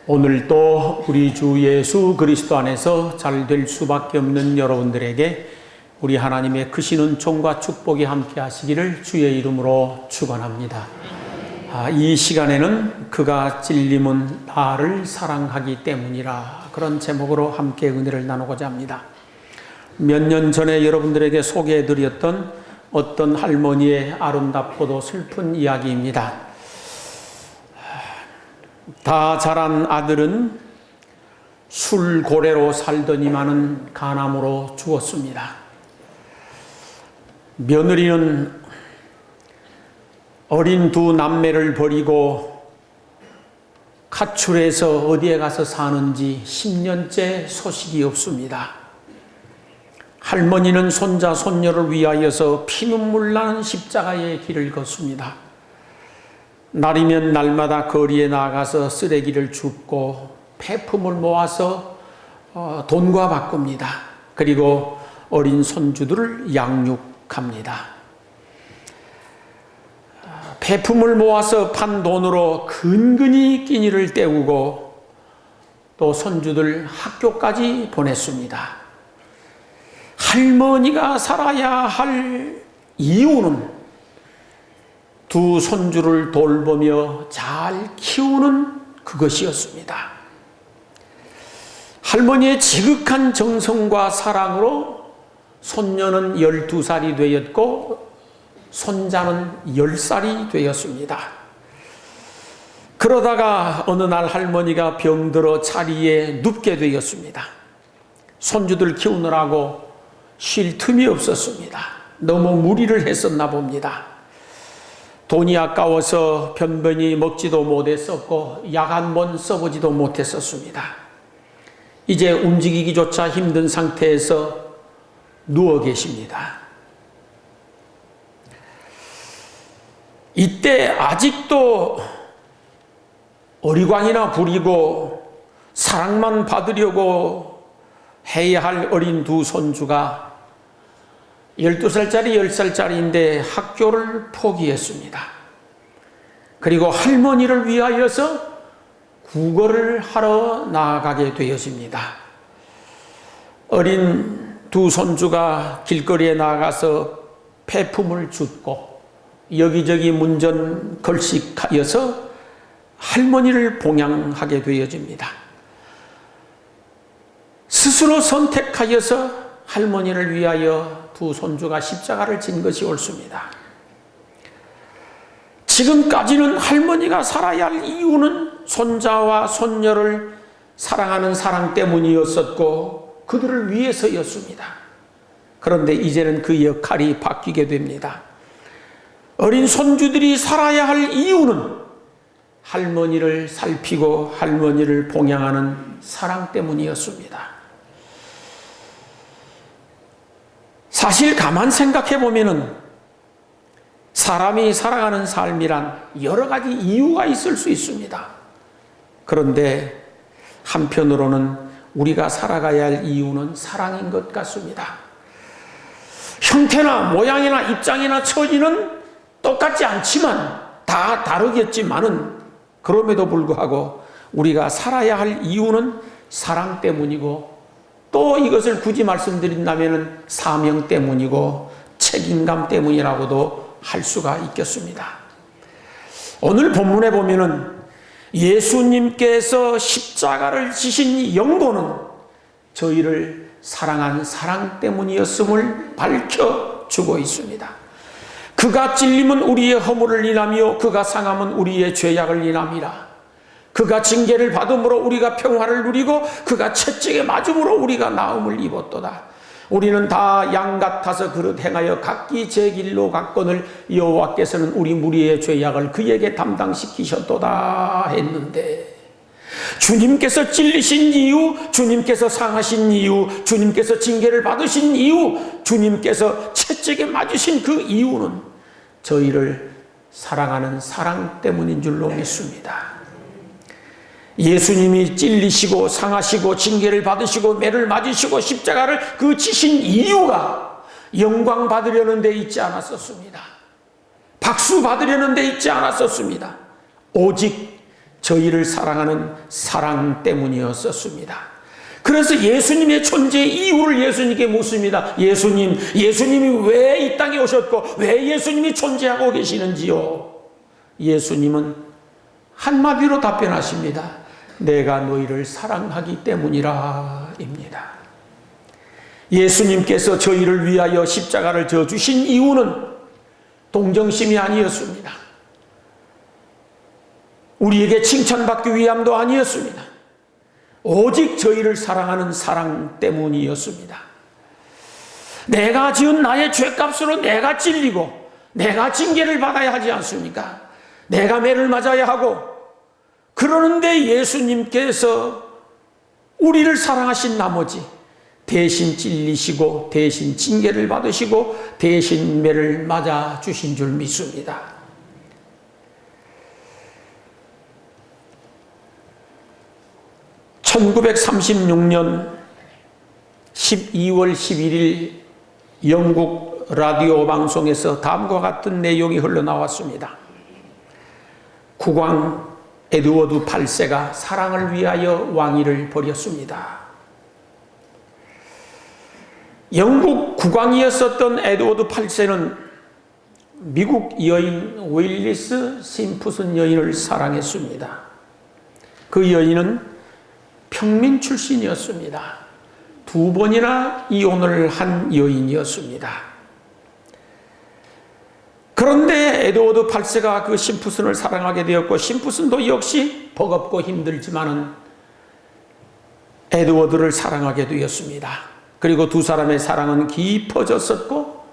오늘도 우리 주 예수 그리스도 안에서 잘 될 수밖에 없는 여러분들에게 우리 하나님의 크신 은총과 축복이 함께 하시기를 주의 이름으로 축원합니다. 이 시간에는 그가 찔림은 나를 사랑하기 때문이라, 그런 제목으로 함께 은혜를 나누고자 합니다. 몇 년 전에 여러분들에게 소개해드렸던 어떤 할머니의 아름답고도 슬픈 이야기입니다. 다 자란 아들은 술고래로 살더니만은 간암으로 죽었습니다. 며느리는 어린 두 남매를 버리고 가출해서 어디에 가서 사는지 10년째 소식이 없습니다. 할머니는 손자 손녀를 위하여서 피눈물 나는 십자가의 길을 걷습니다. 날이면 날마다 거리에 나가서 쓰레기를 줍고 폐품을 모아서 돈과 바꿉니다. 그리고 어린 손주들을 양육합니다. 폐품을 모아서 판 돈으로 근근히 끼니를 때우고 또 손주들 학교까지 보냈습니다. 할머니가 살아야 할 이유는 두 손주를 돌보며 잘 키우는 그것이었습니다. 할머니의 지극한 정성과 사랑으로 손녀는 12살이 되었고 손자는 10살이 되었습니다. 그러다가 어느 날 할머니가 병들어 자리에 눕게 되었습니다. 손주들 키우느라고 쉴 틈이 없었습니다. 너무 무리를 했었나 봅니다. 돈이 아까워서 변변히 먹지도 못했었고 약 한 번 써보지도 못했었습니다. 이제 움직이기조차 힘든 상태에서 누워 계십니다. 이때 아직도 어리광이나 부리고 사랑만 받으려고 해야 할 어린 두 손주가 12살짜리 10살짜리인데 학교를 포기했습니다. 그리고 할머니를 위하여서 구걸을 하러 나아가게 되었습니다. 어린 두 손주가 길거리에 나가서 폐품을 줍고 여기저기 문전 걸식하여서 할머니를 봉양하게 되어집니다. 스스로 선택하여서 할머니를 위하여 두 손주가 십자가를 진 것이 옳습니다. 지금까지는 할머니가 살아야 할 이유는 손자와 손녀를 사랑하는 사랑 때문이었었고 그들을 위해서였습니다. 그런데 이제는 그 역할이 바뀌게 됩니다. 어린 손주들이 살아야 할 이유는 할머니를 살피고 할머니를 봉양하는 사랑 때문이었습니다. 사실 가만 생각해 보면은 사람이 살아가는 삶이란 여러 가지 이유가 있을 수 있습니다. 그런데 한편으로는 우리가 살아가야 할 이유는 사랑인 것 같습니다. 형태나 모양이나 입장이나 처지는 똑같지 않지만 다 다르겠지만은 그럼에도 불구하고 우리가 살아야 할 이유는 사랑 때문이고 또 이것을 굳이 말씀드린다면 사명 때문이고 책임감 때문이라고도 할 수가 있겠습니다. 오늘 본문에 보면은 예수님께서 십자가를 지신 연고는 저희를 사랑한 사랑 때문이었음을 밝혀주고 있습니다. 그가 찔림은 우리의 허물을 인하며 그가 상함은 우리의 죄악을 인함이라. 그가 징계를 받음으로 우리가 평화를 누리고 그가 채찍에 맞음으로 우리가 나음을 입었도다. 우리는 다 양 같아서 그릇 행하여 각기 제 길로 갔거늘 여호와께서는 우리 무리의 죄악을 그에게 담당시키셨도다 했는데, 주님께서 찔리신 이유, 주님께서 상하신 이유, 주님께서 징계를 받으신 이유, 주님께서 채찍에 맞으신 그 이유는 저희를 사랑하는 사랑 때문인 줄로 믿습니다. 예수님이 찔리시고 상하시고 징계를 받으시고 매를 맞으시고 십자가를 그 지신 이유가 영광 받으려는 데 있지 않았었습니다. 박수 받으려는 데 있지 않았었습니다. 오직 저희를 사랑하는 사랑 때문이었었습니다. 그래서 예수님의 존재의 이유를 예수님께 묻습니다. 예수님이 왜 이 땅에 오셨고 왜 예수님이 존재하고 계시는지요? 예수님은 한마디로 답변하십니다. 내가 너희를 사랑하기 때문이라 입니다. 예수님께서 저희를 위하여 십자가를 져 주신 이유는 동정심이 아니었습니다. 우리에게 칭찬받기 위함도 아니었습니다. 오직 저희를 사랑하는 사랑 때문이었습니다. 내가 지은 나의 죄값으로 내가 찔리고 내가 징계를 받아야 하지 않습니까? 내가 매를 맞아야 하고, 그러는데 예수님께서 우리를 사랑하신 나머지 대신 찔리시고 대신 징계를 받으시고 대신 매를 맞아 주신 줄 믿습니다. (1936년 12월 11일) 영국 라디오 방송에서 다음과 같은 내용이 흘러나왔습니다. 국왕 에드워드 8세가 사랑을 위하여 왕위를 버렸습니다. 영국 국왕이었었던 에드워드 8세는 미국 여인 윌리스 심프슨 여인을 사랑했습니다. 그 여인은 평민 출신이었습니다. 2번이나 이혼을 한 여인이었습니다. 그런데 에드워드 8세가 그 심프슨을 사랑하게 되었고, 심프슨도 역시 버겁고 힘들지만은 에드워드를 사랑하게 되었습니다. 그리고 두 사람의 사랑은 깊어졌었고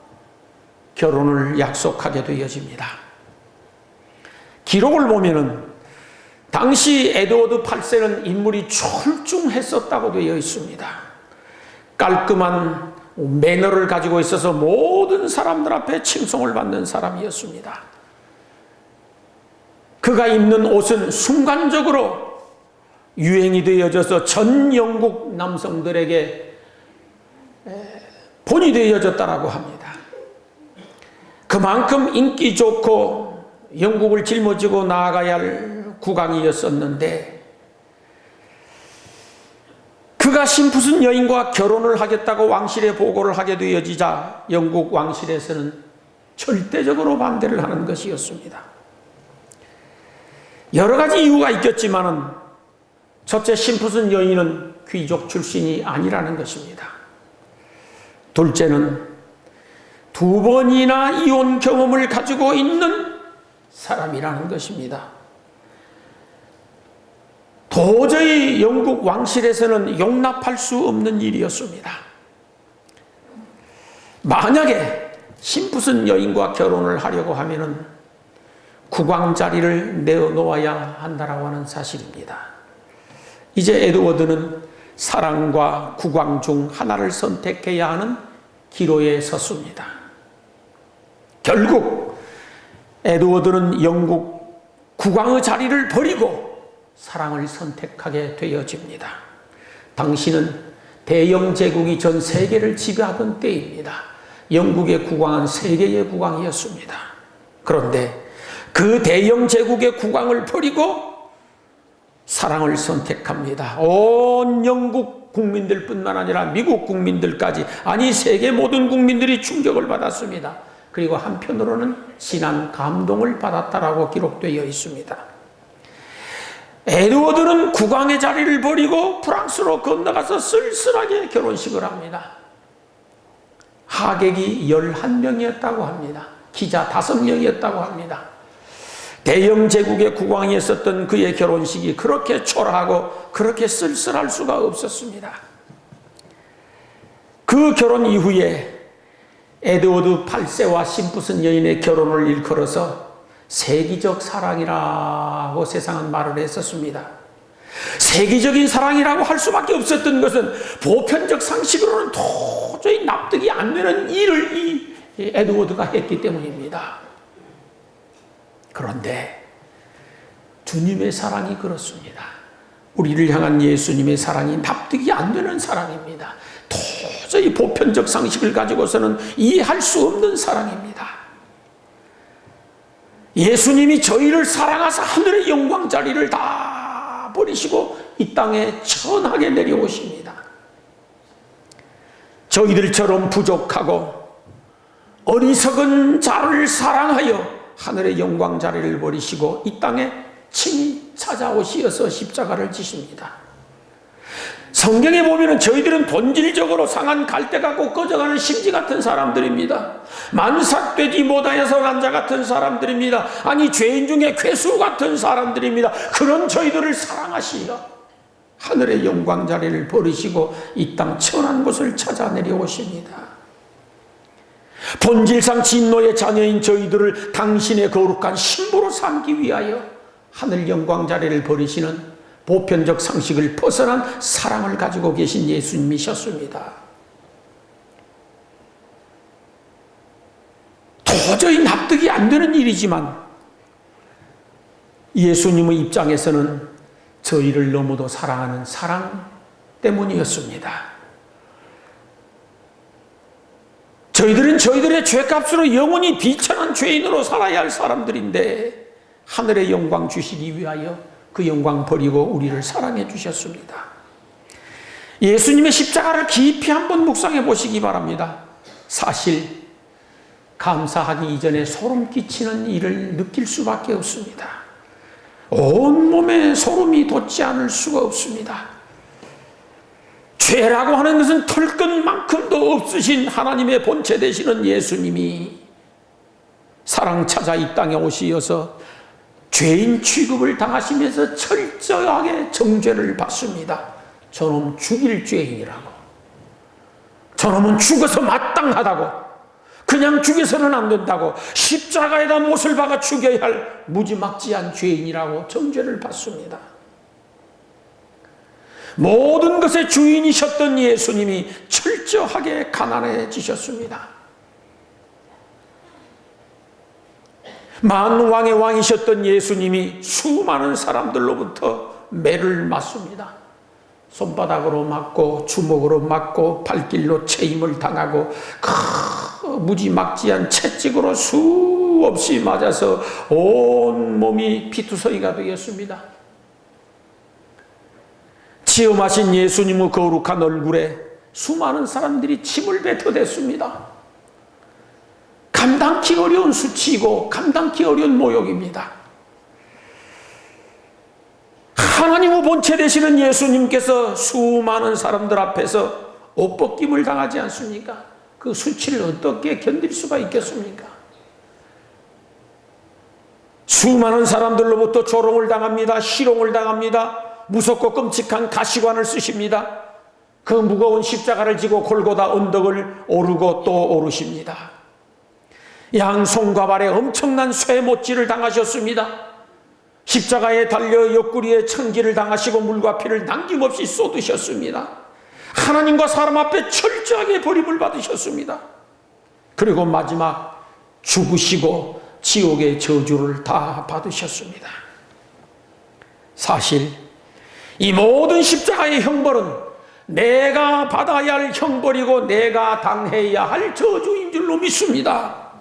결혼을 약속하게 되어집니다. 기록을 보면은 당시 에드워드 8세는 인물이 출중했었다고 되어 있습니다. 깔끔한 매너를 가지고 있어서 모든 사람들 앞에 칭송을 받는 사람이었습니다. 그가 입는 옷은 순간적으로 유행이 되어져서 전 영국 남성들에게 본이 되어졌다라고 합니다. 그만큼 인기 좋고 영국을 짊어지고 나아가야 할 국왕이었었는데, 그가 심프슨 여인과 결혼을 하겠다고 왕실에 보고를 하게 되어지자 영국 왕실에서는 절대적으로 반대를 하는 것이었습니다. 여러 가지 이유가 있겠지만은, 첫째, 심프슨 여인은 귀족 출신이 아니라는 것입니다. 둘째는 2번이나 이혼 경험을 가지고 있는 사람이라는 것입니다. 도저히 영국 왕실에서는 용납할 수 없는 일이었습니다. 만약에 심프슨 여인과 결혼을 하려고 하면은 국왕 자리를 내어놓아야 한다라고 하는 사실입니다. 이제 에드워드는 사랑과 국왕 중 하나를 선택해야 하는 기로에 섰습니다. 결국 에드워드는 영국 국왕의 자리를 버리고 사랑을 선택하게 되어집니다. 당시는 대영 제국이 전 세계를 지배하던 때입니다. 영국의 국왕은 세계의 국왕이었습니다. 그런데 그 대영 제국의 국왕을 버리고 사랑을 선택합니다. 온 영국 국민들뿐만 아니라 미국 국민들까지, 아니 세계 모든 국민들이 충격을 받았습니다. 그리고 한편으로는 진한 감동을 받았다라고 기록되어 있습니다. 에드워드는 국왕의 자리를 버리고 프랑스로 건너가서 쓸쓸하게 결혼식을 합니다. 하객이 11명이었다고 합니다. 기자 5명이었다고 합니다. 대영 제국의 국왕이었었던 그의 결혼식이 그렇게 초라하고 그렇게 쓸쓸할 수가 없었습니다. 그 결혼 이후에 에드워드 8세와 심프슨 여인의 결혼을 일컬어서 세기적 사랑이라고 세상은 말을 했었습니다. 세기적인 사랑이라고 할 수밖에 없었던 것은 보편적 상식으로는 도저히 납득이 안 되는 일을 이 에드워드가 했기 때문입니다. 그런데 주님의 사랑이 그렇습니다. 우리를 향한 예수님의 사랑이 납득이 안 되는 사랑입니다. 도저히 보편적 상식을 가지고서는 이해할 수 없는 사랑입니다. 예수님이 저희를 사랑하사 하늘의 영광 자리를 다 다 버리시고 이 땅에 천하게 내려오십니다. 저희들처럼 부족하고 어리석은 자를 사랑하여 하늘의 영광 자리를 버리시고 이 땅에 친히 찾아오시어서 십자가를 지십니다. 성경에 보면 저희들은 본질적으로 상한 갈대가 꼭 꺼져가는 심지 같은 사람들입니다. 만삭되지 못하여서 난 자 같은 사람들입니다. 아니 죄인 중에 괴수 같은 사람들입니다. 그런 저희들을 사랑하시어 하늘의 영광 자리를 버리시고 이 땅 천한 곳을 찾아 내려오십니다. 본질상 진노의 자녀인 저희들을 당신의 거룩한 신부로 삼기 위하여 하늘 영광 자리를 버리시는 보편적 상식을 벗어난 사랑을 가지고 계신 예수님이셨습니다. 도저히 납득이 안 되는 일이지만 예수님의 입장에서는 저희를 너무도 사랑하는 사랑 때문이었습니다. 저희들은 저희들의 죄값으로 영원히 비천한 죄인으로 살아야 할 사람들인데 하늘의 영광 주시기 위하여 그 영광 버리고 우리를 사랑해 주셨습니다. 예수님의 십자가를 깊이 한번 묵상해 보시기 바랍니다. 사실 감사하기 이전에 소름 끼치는 일을 느낄 수밖에 없습니다. 온몸에 소름이 돋지 않을 수가 없습니다. 죄라고 하는 것은 털끝만큼도 없으신 하나님의 본체 되시는 예수님이 사랑 찾아 이 땅에 오시어서 죄인 취급을 당하시면서 철저하게 정죄를 받습니다. 저놈 죽일 죄인이라고. 저놈은 죽어서 마땅하다고. 그냥 죽여서는 안 된다고. 십자가에다 못을 박아 죽여야 할 무지막지한 죄인이라고 정죄를 받습니다. 모든 것의 주인이셨던 예수님이 철저하게 가난해지셨습니다. 만왕의 왕이셨던 예수님이 수많은 사람들로부터 매를 맞습니다. 손바닥으로 맞고 주먹으로 맞고 발길로 체임을 당하고 무지막지한 채찍으로 수없이 맞아서 온 몸이 피투성이가 되었습니다. 체험하신 예수님의 거룩한 얼굴에 수많은 사람들이 침을 뱉어댔습니다. 감당기 어려운 수치이고 감당기 어려운 모욕입니다. 하나님의 본체 되시는 예수님께서 수많은 사람들 앞에서 옷벗김을 당하지 않습니까? 그 수치를 어떻게 견딜 수가 있겠습니까? 수많은 사람들로부터 조롱을 당합니다. 희롱을 당합니다. 무섭고 끔찍한 가시관을 쓰십니다. 그 무거운 십자가를 지고 골고다 언덕을 오르고 또 오르십니다. 양손과 발에 엄청난 쇠못질을 당하셨습니다. 십자가에 달려 옆구리에 천기를 당하시고 물과 피를 남김없이 쏟으셨습니다. 하나님과 사람 앞에 철저하게 버림을 받으셨습니다. 그리고 마지막 죽으시고 지옥의 저주를 다 받으셨습니다. 사실 이 모든 십자가의 형벌은 내가 받아야 할 형벌이고 내가 당해야 할 저주인 줄로 믿습니다.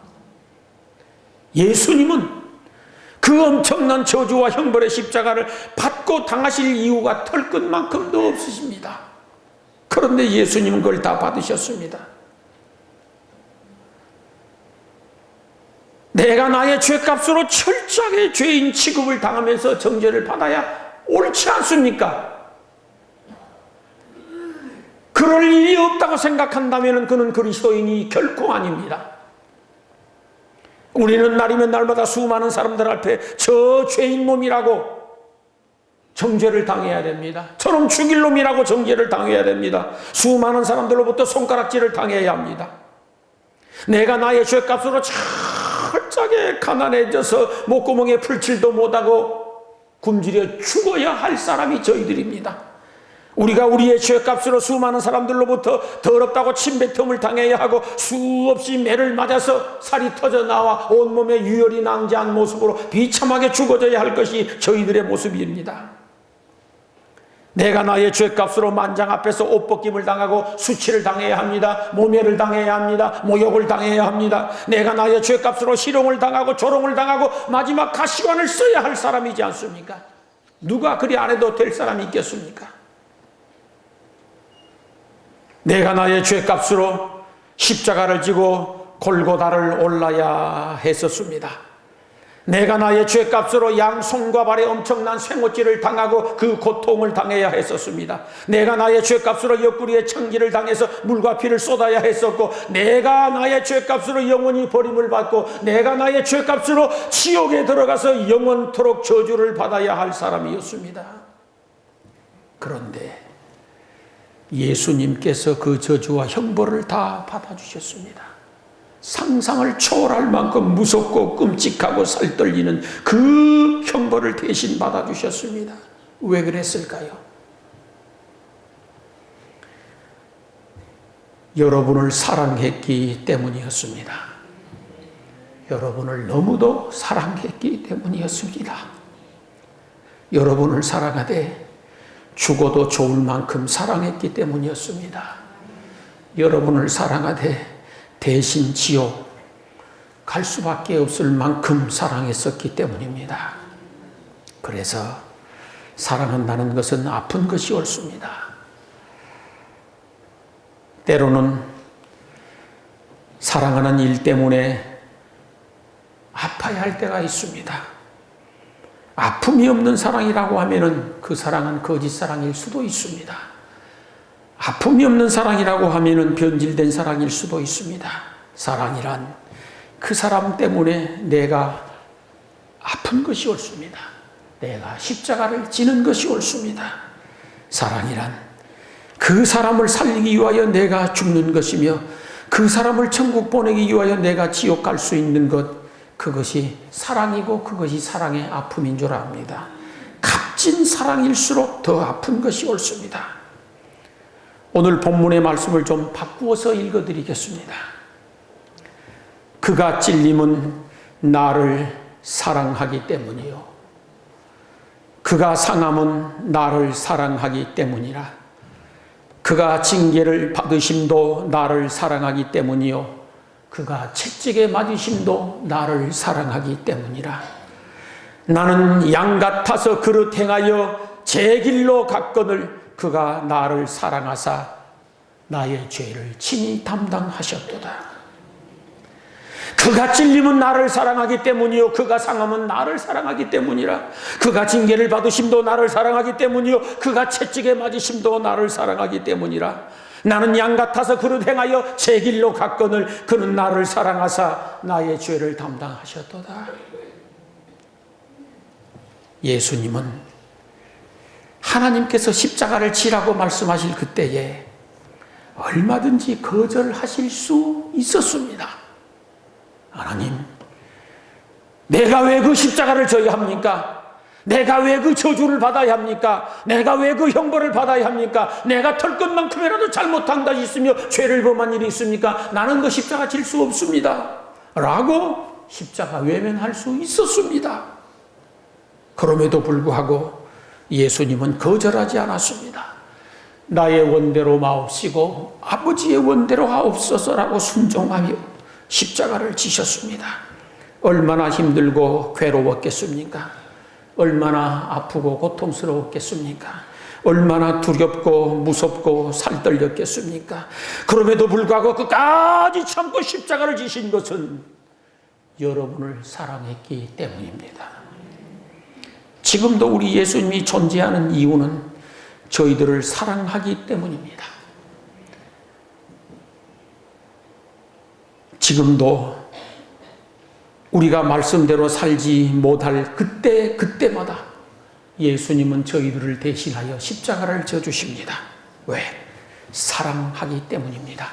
예수님은 그 엄청난 저주와 형벌의 십자가를 받고 당하실 이유가 털끝만큼도 없으십니다. 그런데 예수님은 그걸 다 받으셨습니다. 내가 나의 죄값으로 철저하게 죄인 취급을 당하면서 정죄를 받아야 옳지 않습니까? 그럴 일이 없다고 생각한다면 그는 그리스도인이 결코 아닙니다. 우리는 날이면 날마다 수많은 사람들 앞에 저 죄인 놈이라고 정죄를 당해야 됩니다. 저놈 죽일 놈이라고 정죄를 당해야 됩니다. 수많은 사람들로부터 손가락질을 당해야 합니다. 내가 나의 죄값으로 철저하게 가난해져서 목구멍에 풀칠도 못하고 굶주려 죽어야 할 사람이 저희들입니다. 우리가 우리의 죄값으로 수많은 사람들로부터 더럽다고 침뱉음을 당해야 하고 수없이 매를 맞아서 살이 터져 나와 온몸에 유혈이 낭자한 모습으로 비참하게 죽어져야 할 것이 저희들의 모습입니다. 내가 나의 죄값으로 만장 앞에서 옷벗김을 당하고 수치를 당해야 합니다. 모멸을 당해야 합니다. 모욕을 당해야 합니다. 내가 나의 죄값으로 희롱을 당하고 조롱을 당하고 마지막 가시관을 써야 할 사람이지 않습니까? 누가 그리 안 해도 될 사람이 있겠습니까? 내가 나의 죄값으로 십자가를 지고 골고다를 올라야 했었습니다. 내가 나의 죄값으로 양 손과 발에 엄청난 쇠못질을 당하고 그 고통을 당해야 했었습니다. 내가 나의 죄값으로 옆구리에 창기를 당해서 물과 피를 쏟아야 했었고, 내가 나의 죄값으로 영원히 버림을 받고, 내가 나의 죄값으로 지옥에 들어가서 영원토록 저주를 받아야 할 사람이었습니다. 그런데 예수님께서 그 저주와 형벌을 다 받아주셨습니다. 상상을 초월할 만큼 무섭고 끔찍하고 살떨리는 그 형벌을 대신 받아주셨습니다. 왜 그랬을까요? 여러분을 사랑했기 때문이었습니다. 여러분을 너무도 사랑했기 때문이었습니다. 여러분을 사랑하되 죽어도 좋을 만큼 사랑했기 때문이었습니다. 여러분을 사랑하되 대신 지옥 갈 수밖에 없을 만큼 사랑했었기 때문입니다. 그래서 사랑한다는 것은 아픈 것이 옳습니다. 때로는 사랑하는 일 때문에 아파야 할 때가 있습니다. 아픔이 없는 사랑이라고 하면은 그 사랑은 거짓 사랑일 수도 있습니다. 아픔이 없는 사랑이라고 하면은 변질된 사랑일 수도 있습니다. 사랑이란 그 사람 때문에 내가 아픈 것이 옳습니다. 내가 십자가를 지는 것이 옳습니다. 사랑이란 그 사람을 살리기 위하여 내가 죽는 것이며, 그 사람을 천국 보내기 위하여 내가 지옥 갈 수 있는 것, 그것이 사랑이고 그것이 사랑의 아픔인 줄 압니다. 값진 사랑일수록 더 아픈 것이 옳습니다. 오늘 본문의 말씀을 좀 바꾸어서 읽어드리겠습니다. 그가 찔림은 나를 사랑하기 때문이요, 그가 상함은 나를 사랑하기 때문이라. 그가 징계를 받으심도 나를 사랑하기 때문이요, 그가 채찍에 맞으심도 나를 사랑하기 때문이라. 나는 양 같아서 그릇 행하여 제 길로 갔거늘 그가 나를 사랑하사 나의 죄를 친히 담당하셨도다. 그가 찔림은 나를 사랑하기 때문이요, 그가 상함은 나를 사랑하기 때문이라. 그가 징계를 받으심도 나를 사랑하기 때문이요, 그가 채찍에 맞으심도 나를 사랑하기 때문이라. 나는 양 같아서 그릇 행하여 제 길로 갔거늘 그는 나를 사랑하사 나의 죄를 담당하셨도다. 예수님은 하나님께서 십자가를 지라고 말씀하실 그때에 얼마든지 거절하실 수 있었습니다. 하나님, 내가 왜 그 십자가를 져야 합니까? 내가 왜 그 저주를 받아야 합니까? 내가 왜 그 형벌을 받아야 합니까? 내가 털 것만큼이라도 잘못한 것이 있으며 죄를 범한 일이 있습니까? 나는 그 십자가 질 수 없습니다 라고 십자가 외면할 수 있었습니다. 그럼에도 불구하고 예수님은 거절하지 않았습니다. 나의 원대로 마옵시고 아버지의 원대로 하옵소서라고 순종하며 십자가를 지셨습니다. 얼마나 힘들고 괴로웠겠습니까? 얼마나 아프고 고통스러웠겠습니까? 얼마나 두렵고 무섭고 살떨렸겠습니까? 그럼에도 불구하고 끝까지 참고 십자가를 지신 것은 여러분을 사랑했기 때문입니다. 지금도 우리 예수님이 존재하는 이유는 저희들을 사랑하기 때문입니다. 지금도 우리가 말씀대로 살지 못할 그때마다 예수님은 저희들을 대신하여 십자가를 져주십니다. 왜? 사랑하기 때문입니다.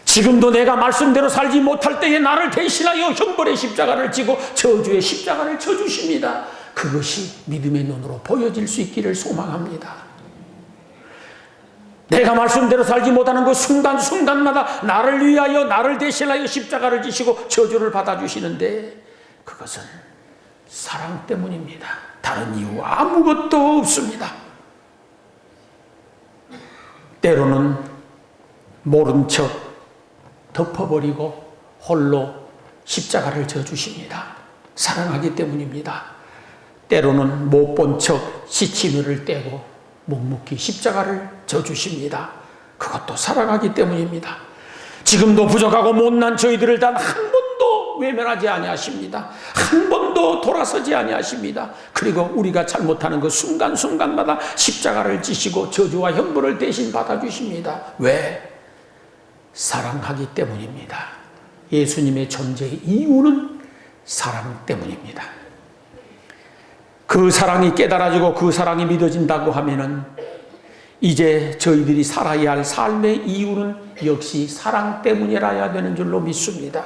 지금도 내가 말씀대로 살지 못할 때에 나를 대신하여 형벌의 십자가를 지고 저주의 십자가를 져주십니다. 그것이 믿음의 눈으로 보여질 수 있기를 소망합니다. 내가 말씀대로 살지 못하는 그 순간순간마다 나를 위하여 나를 대신하여 십자가를 지시고 저주를 받아주시는데 그것은 사랑 때문입니다. 다른 이유 아무것도 없습니다. 때로는 모른 척 덮어버리고 홀로 십자가를 져주십니다. 사랑하기 때문입니다. 때로는 못 본 척 시치미를 떼고 묵묵히 십자가를 져주십니다. 그것도 사랑하기 때문입니다. 지금도 부족하고 못난 저희들을 단 한 번도 외면하지 아니하십니다. 한 번도 돌아서지 아니하십니다. 그리고 우리가 잘못하는 그 순간순간마다 십자가를 지시고 저주와 형벌을 대신 받아주십니다. 왜? 사랑하기 때문입니다. 예수님의 존재의 이유는 사랑 때문입니다. 그 사랑이 깨달아지고 그 사랑이 믿어진다고 하면은 이제 저희들이 살아야 할 삶의 이유는 역시 사랑 때문이라야 되는 줄로 믿습니다.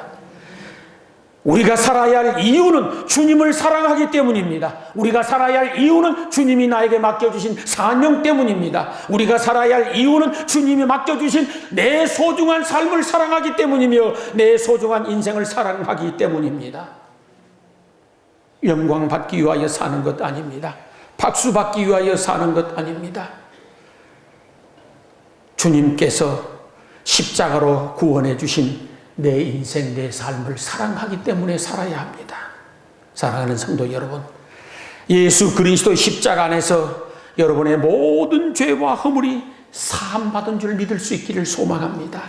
우리가 살아야 할 이유는 주님을 사랑하기 때문입니다. 우리가 살아야 할 이유는 주님이 나에게 맡겨주신 사명 때문입니다. 우리가 살아야 할 이유는 주님이 맡겨주신 내 소중한 삶을 사랑하기 때문이며 내 소중한 인생을 사랑하기 때문입니다. 영광 받기 위하여 사는 것 아닙니다. 박수 받기 위하여 사는 것 아닙니다. 주님께서 십자가로 구원해 주신 내 인생, 내 삶을 사랑하기 때문에 살아야 합니다. 사랑하는 성도 여러분, 예수 그리스도의 십자가 안에서 여러분의 모든 죄와 허물이 사함받은 줄 믿을 수 있기를 소망합니다.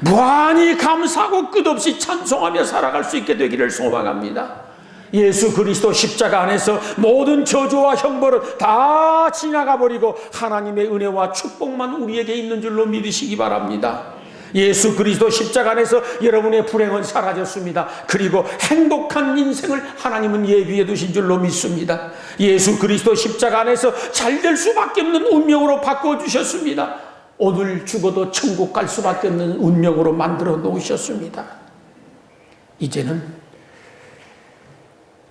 무한히 감사하고 끝없이 찬송하며 살아갈 수 있게 되기를 소망합니다. 예수 그리스도 십자가 안에서 모든 저주와 형벌은 다 지나가 버리고 하나님의 은혜와 축복만 우리에게 있는 줄로 믿으시기 바랍니다. 예수 그리스도 십자가 안에서 여러분의 불행은 사라졌습니다. 그리고 행복한 인생을 하나님은 예비해 두신 줄로 믿습니다. 예수 그리스도 십자가 안에서 잘 될 수밖에 없는 운명으로 바꿔주셨습니다. 오늘 죽어도 천국 갈 수밖에 없는 운명으로 만들어 놓으셨습니다. 이제는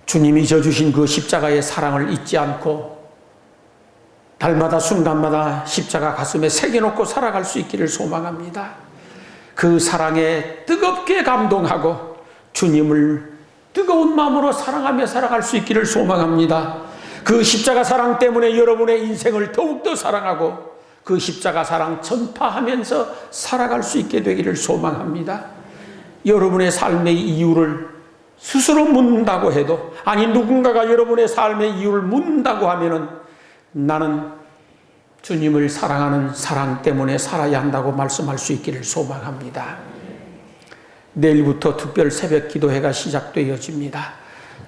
주님이 져주신 그 십자가의 사랑을 잊지 않고 날마다 순간마다 십자가 가슴에 새겨놓고 살아갈 수 있기를 소망합니다. 그 사랑에 뜨겁게 감동하고 주님을 뜨거운 마음으로 사랑하며 살아갈 수 있기를 소망합니다. 그 십자가 사랑 때문에 여러분의 인생을 더욱더 사랑하고 그 십자가 사랑 전파하면서 살아갈 수 있게 되기를 소망합니다. 여러분의 삶의 이유를 스스로 묻는다고 해도, 아니 누군가가 여러분의 삶의 이유를 묻는다고 하면은 나는 주님을 사랑하는 사랑 때문에 살아야 한다고 말씀할 수 있기를 소망합니다. 내일부터 특별 새벽 기도회가 시작되어집니다.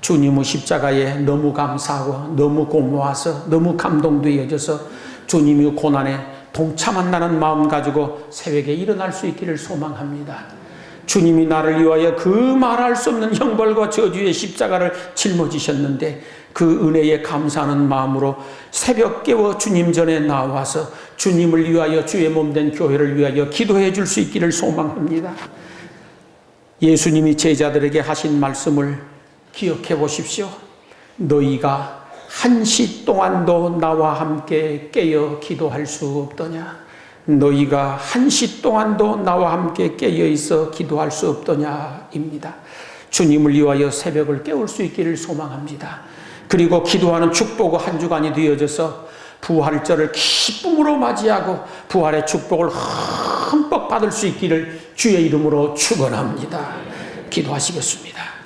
주님의 십자가에 너무 감사하고 너무 고마워서 너무 감동되어져서 주님의 고난에 동참한다는 마음 가지고 새벽에 일어날 수 있기를 소망합니다. 주님이 나를 위하여 그 말할 수 없는 형벌과 저주의 십자가를 짊어지셨는데 그 은혜에 감사하는 마음으로 새벽 깨워 주님 전에 나와서 주님을 위하여 주의 몸된 교회를 위하여 기도해 줄 수 있기를 소망합니다. 예수님이 제자들에게 하신 말씀을 기억해 보십시오. 너희가 한시 동안도 나와 함께 깨어 기도할 수 없더냐? 너희가 한시 동안도 나와 함께 깨어있어 기도할 수 없더냐입니다. 주님을 위하여 새벽을 깨울 수 있기를 소망합니다. 그리고 기도하는 축복의 한 주간이 되어져서 부활절을 기쁨으로 맞이하고 부활의 축복을 흠뻑 받을 수 있기를 주의 이름으로 축원합니다. 기도하시겠습니다.